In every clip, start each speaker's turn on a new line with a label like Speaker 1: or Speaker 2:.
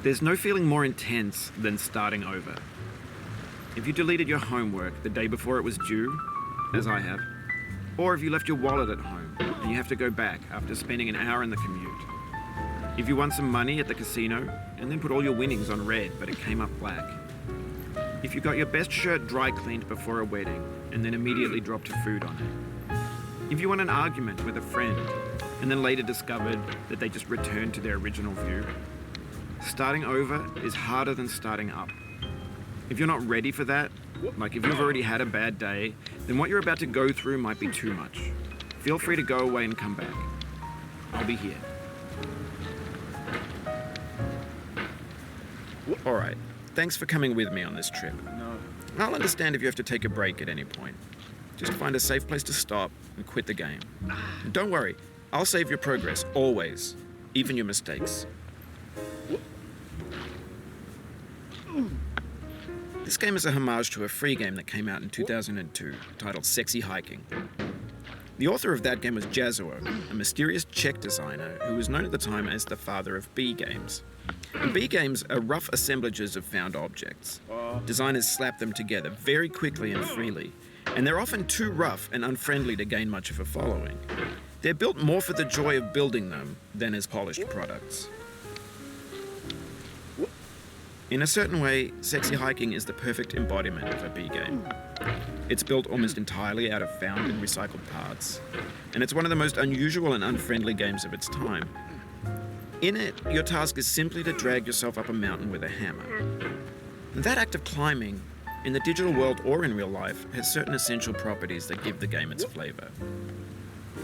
Speaker 1: There's no feeling more intense than starting over. If you deleted your homework the day before it was due, as I have, or if you left your wallet at home and you have to go back after spending an hour in the commute. If you won some money at the casino and then put all your winnings on red but it came up black. If you got your best shirt dry cleaned before a wedding and then immediately dropped food on it. If you won an argument with a friend and then later discovered that they just returned to their original view. Starting over is harder than starting up. If you're not ready for that, like if you've already had a bad day, then what you're about to go through might be too much. Feel free to go away and come back. I'll be here. Alright, thanks for coming with me on this trip.
Speaker 2: No.
Speaker 1: I'll understand if you have to take a break at any point. Just find a safe place to stop and quit the game. And don't worry, I'll save your progress, always, even your mistakes. This game is a homage to a free game that came out in 2002, titled Sexy Hiking. The author of that game was Jazzuo, a mysterious Czech designer who was known at the time as the father of B games. And B games are rough assemblages of found objects. Designers slap them together very quickly and freely, and they're often too rough and unfriendly to gain much of a following. They're built more for the joy of building them than as polished products. In a certain way, Sexy Hiking is the perfect embodiment of a B game. It's built almost entirely out of found and recycled parts, and it's one of the most unusual and unfriendly games of its time. In it, your task is simply to drag yourself up a mountain with a hammer. And that act of climbing, in the digital world or in real life, has certain essential properties that give the game its flavor.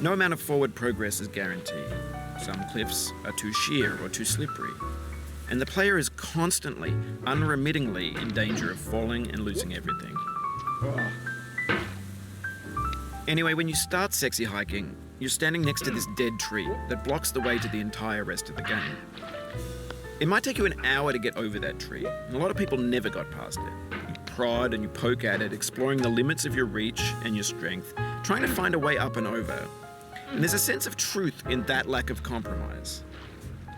Speaker 1: No amount of forward progress is guaranteed. Some cliffs are too sheer or too slippery. And the player is constantly, unremittingly in danger of falling and losing everything. Anyway, when you start Sexy Hiking, you're standing next to this dead tree that blocks the way to the entire rest of the game. It might take you an hour to get over that tree, and a lot of people never got past it. You prod and you poke at it, exploring the limits of your reach and your strength, trying to find a way up and over. And there's a sense of truth in that lack of compromise.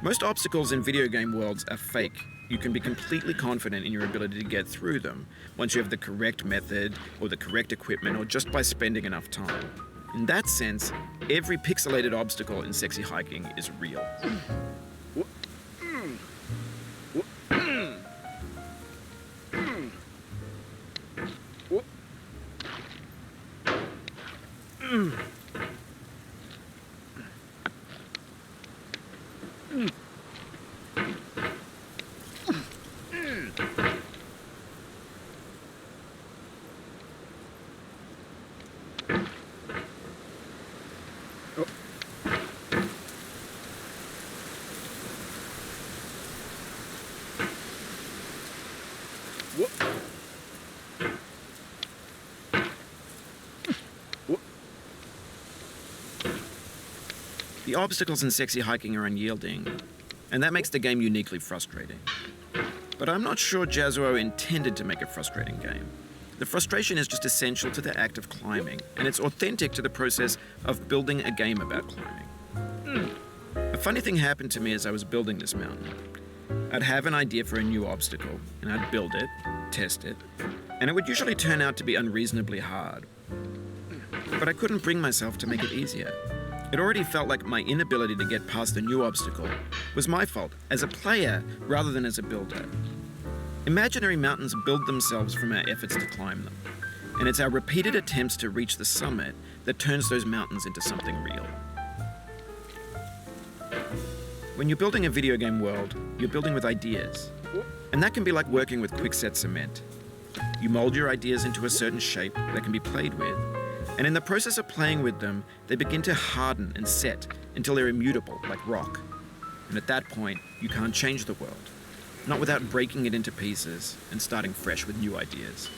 Speaker 1: Most obstacles in video game worlds are fake. You can be completely confident in your ability to get through them once you have the correct method or the correct equipment or just by spending enough time. In that sense, every pixelated obstacle in Sexy Hiking is real. The obstacles in Sexy Hiking are unyielding, and that makes the game uniquely frustrating. But I'm not sure Jazzuo intended to make a frustrating game. The frustration is just essential to the act of climbing, and it's authentic to the process of building a game about climbing. A funny thing happened to me as I was building this mountain. I'd have an idea for a new obstacle, and I'd build it, test it, and it would usually turn out to be unreasonably hard. But I couldn't bring myself to make it easier. It already felt like my inability to get past the new obstacle was my fault as a player rather than as a builder. Imaginary mountains build themselves from our efforts to climb them, and it's our repeated attempts to reach the summit that turns those mountains into something real. When you're building a video game world, you're building with ideas, and that can be like working with quickset cement. You mold your ideas into a certain shape that can be played with, and in the process of playing with them, they begin to harden and set until they're immutable, like rock. And at that point, you can't change the world. Not without breaking it into pieces and starting fresh with new ideas.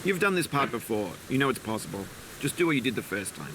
Speaker 1: You've done this part before. You know it's possible. Just do what you did the first time.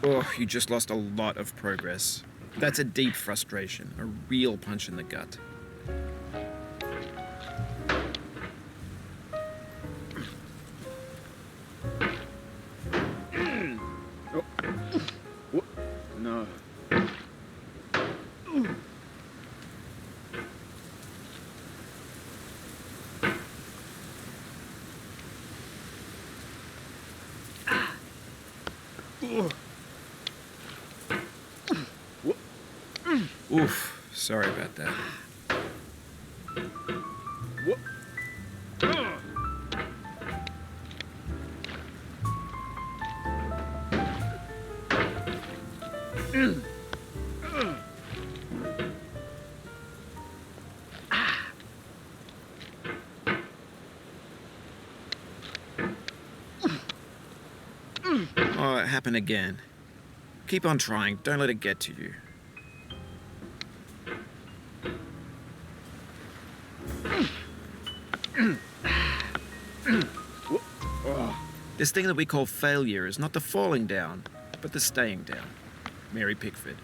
Speaker 1: Oh, you just lost a lot of progress. That's a deep frustration, a real punch in the gut.
Speaker 2: No.
Speaker 1: Oof, sorry about that. Oh, it happened again. Keep on trying, don't let it get to you. This thing that we call failure is not the falling down, but the staying down. Mary Pickford.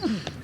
Speaker 1: No.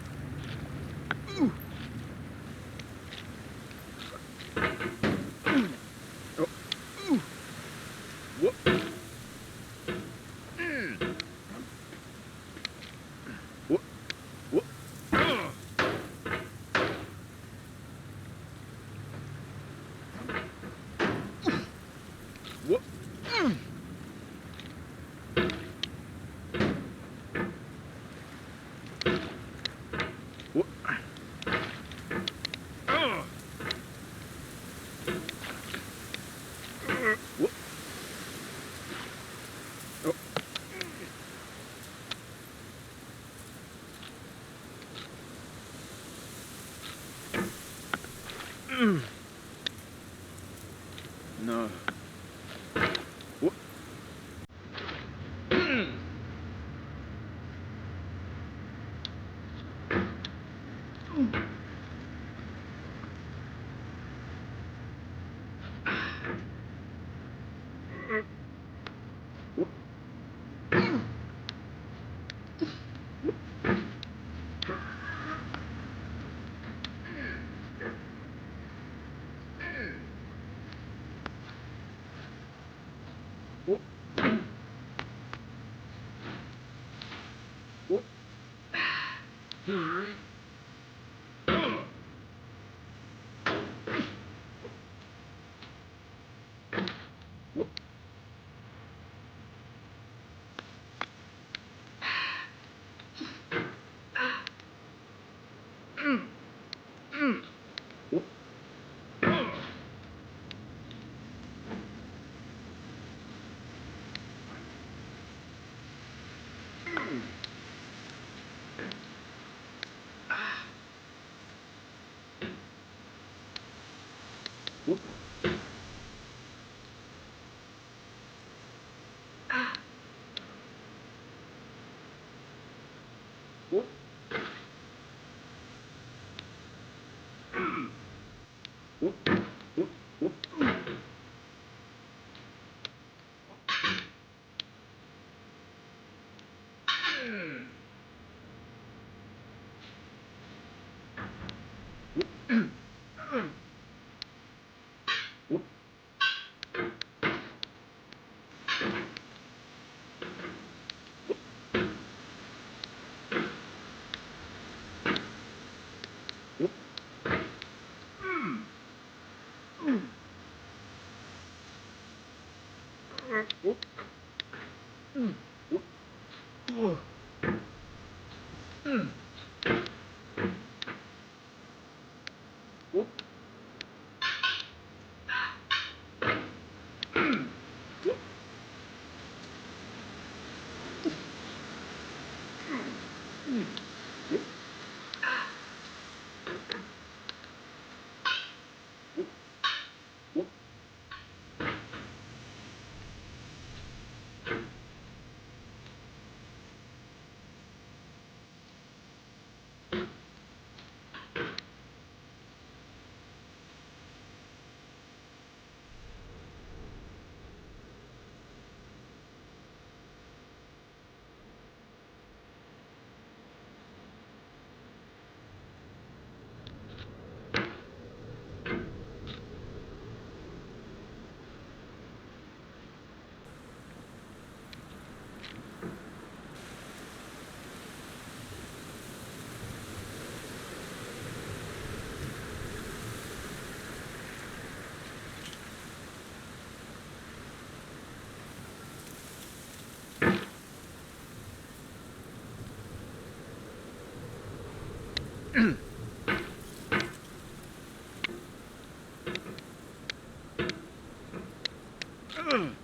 Speaker 1: Ugh.